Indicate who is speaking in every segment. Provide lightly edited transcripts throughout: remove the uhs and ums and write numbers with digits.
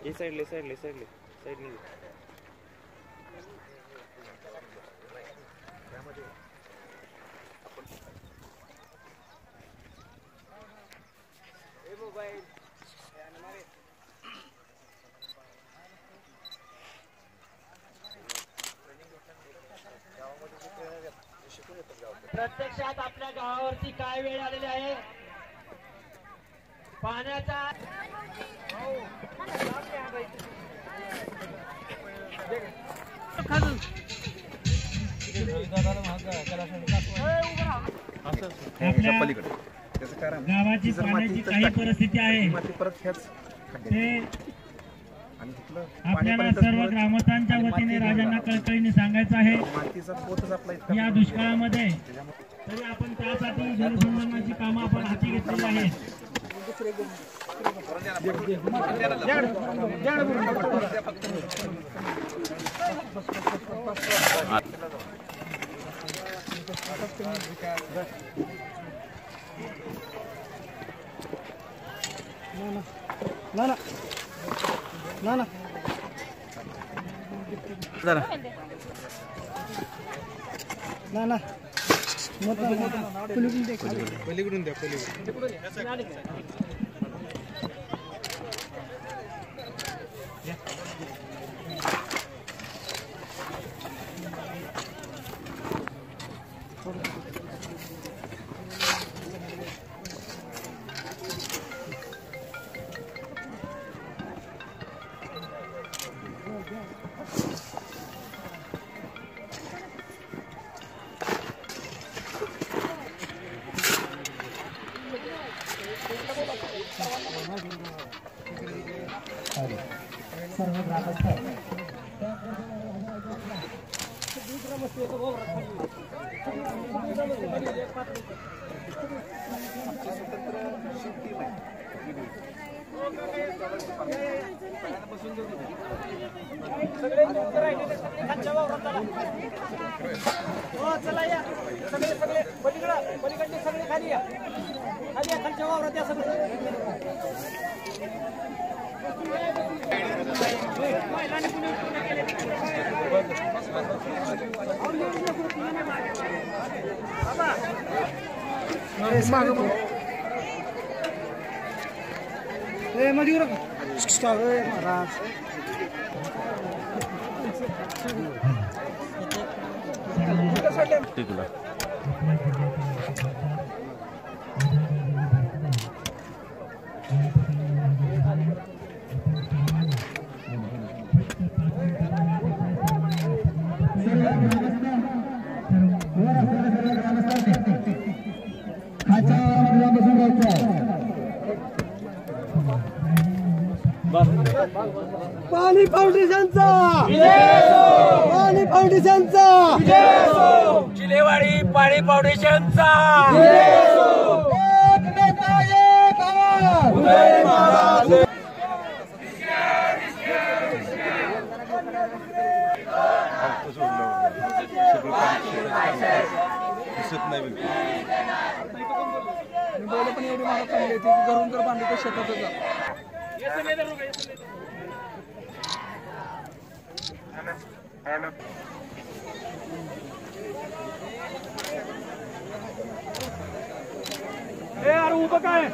Speaker 1: ये साइडले साइडले साइडले साइडने
Speaker 2: प्रत्यक्षात आपल्या गावावरती काय वेळ आलेली आहे पाण्याचा गावाची पाण्याची काही परिस्थिती आहे आपल्याला सर्व ग्रामस्थांच्या वतीने राजांना कळकळीने सांगायचं आहे या दुष्काळामध्ये तरी आपण त्यासाठी जलसंधारणाची कामं आपण हाती घेतलेली आहेत.
Speaker 3: ना ना जरा ना ना पलीकडून द्या चला या सगळे पलीकडे सगळे खाली या खालच्या वावरात या सगळे महाराज पाणी फाउंडेशनचा पाणी फाउंडेशनचा
Speaker 2: चिलेवाडी पाणी फाउंडेशनचा
Speaker 3: पण एवढी महाग चांगली की घरून जर बांधली तर शेतातच
Speaker 2: यार उभं काय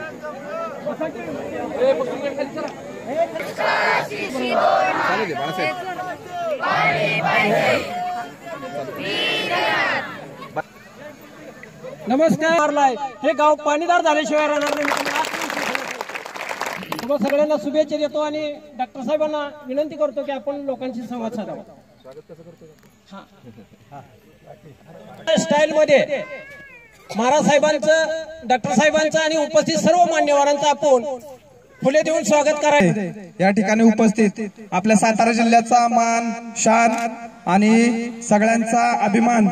Speaker 3: नमस्कार. हे गाव पाणीदार झाल्याशिवाय राहणार नाही. सगळ्यांना शुभेच्छा देतो आणि डॉक्टर साहेबांना विनंती करतो की आपण लोकांशी संवाद साधावा. स्टाईल मध्ये महाराज साहेबांचं, डॉक्टर साहेबांचं आणि उपस्थित सर्व मान्यवरांचं आपण फुले देऊन स्वागत करायचं.
Speaker 4: या ठिकाणी उपस्थित आपल्या सातारा जिल्ह्याचा मान शान आणि सगळ्यांचा अभिमान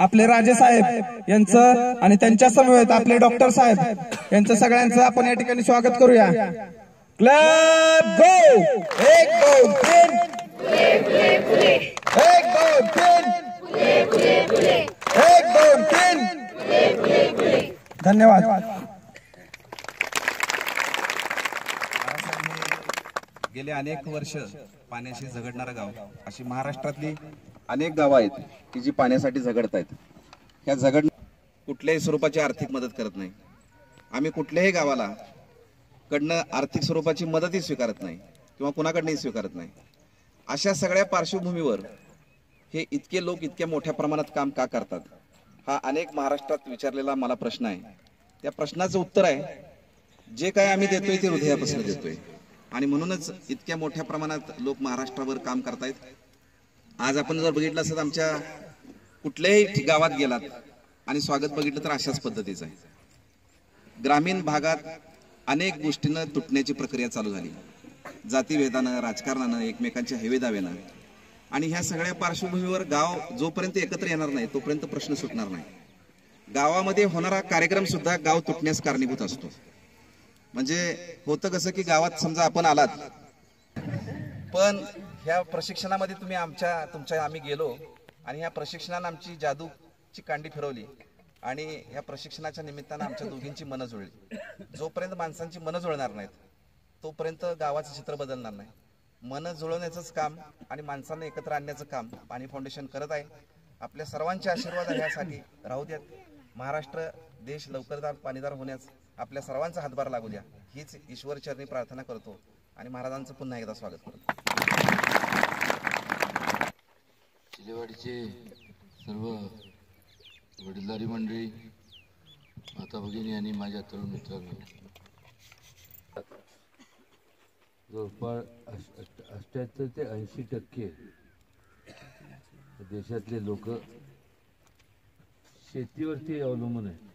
Speaker 4: आपले राजे साहेब यांचं आणि त्यांच्या समवेत आपले डॉक्टर साहेब यांचं सगळ्यांचं आपण या ठिकाणी स्वागत करूया. क्लब गो 1 2 3 1 2 3 1 2 3 धन्यवाद.
Speaker 5: गेले अनेक वर्ष पाण्याशी झगडणारं गाव, अशी महाराष्ट्रातली अनेक गावं आहेत की जी पाण्यासाठी झगडत आहेत. ह्या झगड कुठल्याही स्वरूपाची आर्थिक मदत करत नाही. आम्ही कुठल्याही गावाला कडनं आर्थिक स्वरूपाची मदतही स्वीकारत नाही किंवा कुणाकडनंही स्वीकारत नाही. अशा सगळ्या पार्श्वभूमीवर हे इतके लोक इतक्या मोठ्या प्रमाणात काम का करतात, हा अनेक महाराष्ट्रात विचारलेला मला प्रश्न आहे. त्या प्रश्नाचं उत्तर आहे, जे काय आम्ही देतोय ते हृदयापासून देतोय आणि म्हणूनच इतक्या मोठ्या प्रमाणात लोक महाराष्ट्रावर काम करतायत. आज आपण जर बघितलं असतं आमच्या कुठल्याही गावात गेलात आणि स्वागत बघितलं तर अशाच पद्धतीचं आहे. ग्रामीण भागात अनेक गोष्टींना तुटण्याची प्रक्रिया चालू झाली, जातीभेदानं, राजकारणानं, एकमेकांच्या हेवेदावेनं. आणि ह्या सगळ्या पार्श्वभूमीवर गाव जोपर्यंत एकत्र येणार नाही तोपर्यंत प्रश्न सुटणार नाही. गावामध्ये होणारा कार्यक्रम सुद्धा गाव तुटण्यास कारणीभूत असतो. म्हणजे होतं कसं की गावात समजा आपण आलात, पण ह्या प्रशिक्षणामध्ये आम्ही गेलो आणि ह्या प्रशिक्षणानं आमची जादूची कांडी फिरवली आणि ह्या प्रशिक्षणाच्या निमित्तानं आमच्या दोघींची मनं जुळली. जोपर्यंत माणसांची मनं जुळणार नाहीत तोपर्यंत गावाचं चित्र बदलणार नाही. मनं जुळवण्याचंच काम आणि माणसांना एकत्र आणण्याचं काम पाणी फाउंडेशन करत आहे. आपल्या सर्वांचे आशीर्वाद ह्यासाठी राहू द्यात. महाराष्ट्र देश लवकरदार पाणीदार होण्यास आपल्या सर्वांचा हातभार लागू द्या, हीच ईश्वरचरणी प्रार्थना करतो आणि महाराजांचं पुन्हा एकदा स्वागत करतो.
Speaker 6: शिलेवाडीचे सर्व वडीलधारी मंडळी, माता भगिनी आणि माझ्या तरुण मित्रांनो, जवळपास 78 ते 80% देशातले लोक शेतीवरती अवलंबून आहेत.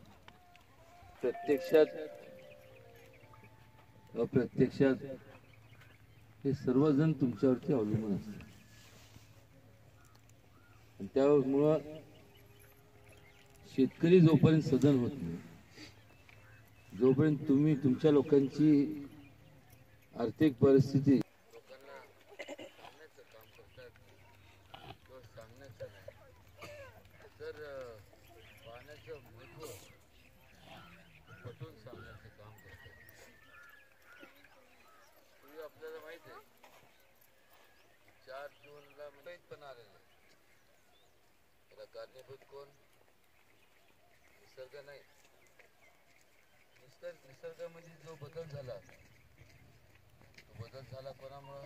Speaker 6: प्रत्यक्षात अप्रत्यक्षात हे सर्वजण तुमच्यावरती अवलंबून असतात. त्यामुळं शेतकरी जोपर्यंत सदन होत नाही, जोपर्यंत तुम्ही तुमच्या लोकांची आर्थिक परिस्थिती लोकांना सांगण्याचं काम करतात किंवा सांगण्याचं नाही, तर पाण्याचं महत्त्व पटवून सांगण्याचं काम करतात. पूर्वी आपल्याला माहित आहे 4 जूनला मुंबईत पण आलेलं आहे. त्याला कारणीभूत कोण? निसर्ग नाही. निसर्गामध्ये जो बदल झाला, तो बदल झाला कोणामुळं?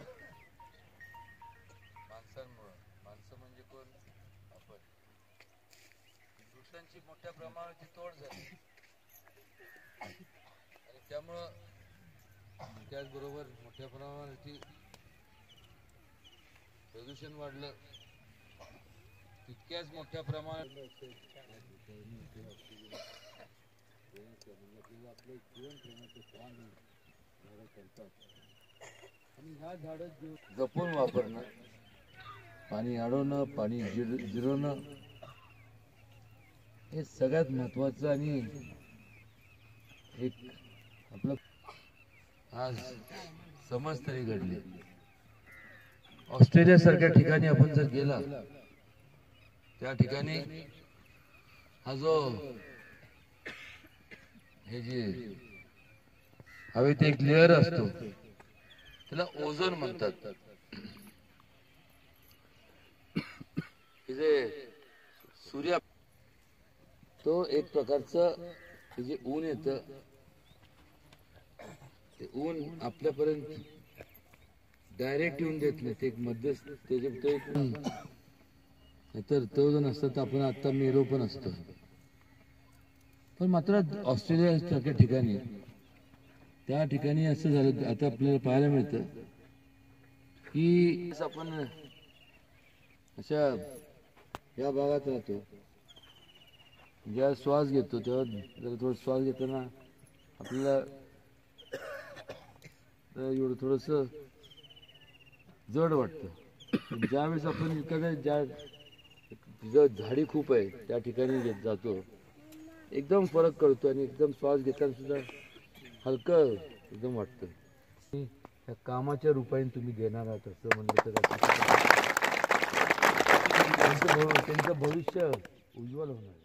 Speaker 6: माणसांमुळं. माणसं म्हणजे कोण? आपण. वृक्षांची मोठ्या प्रमाणाची तोड झाली आणि त्यामुळं त्याचबरोबर मोठ्या प्रमाणावरती प्रदूषण वाढलं. तितक्याच मोठ्या प्रमाणात आपलं जीवन ठेवण्याचं काम झाडं करतात आणि ह्या झाडं जपून वापरणं, पाणी अडवणं, पाणी जिरवणं हे सगळ्यात महत्वाचं. आणि एक आपलं आज समज तरी घडली. ऑस्ट्रेलिया सारख्या ठिकाणी आपण जर गेला, त्या ठिकाणी हा जो हे जे हवेत एक लेअर असतो त्याला ओझोन म्हणतात. हे जे सूर्य, तो एक प्रकारचं हे जे ऊन येतं, ते ऊन आपल्यापर्यंत डायरेक्ट येऊन देत नाही. ते एक मध्यस्थ, तर तो जर नसतं तर आपण आता मेलो पण असतो. पण मात्र ऑस्ट्रेलिया सारख्या ठिकाणी, त्या ठिकाणी असं झालं, आता आपल्याला पाहायला मिळतं की आपण अशा या भागात राहतो, ज्या श्वास घेतो तेव्हा जरा थोडं श्वास घेताना आपल्याला एवढं थोडंसं जड वाटतं. ज्यावेळेस आपण एखाद्या ज्या झाडी खूप आहे त्या ठिकाणी जातो, एकदम फरक कळतो आणि एकदम श्वास घेताना सुद्धा हलकं एकदम वाटतं. त्या कामाच्या रूपाने तुम्ही देणार आहात असं म्हणलं तर त्यांचं भविष्य उज्ज्वल होणार.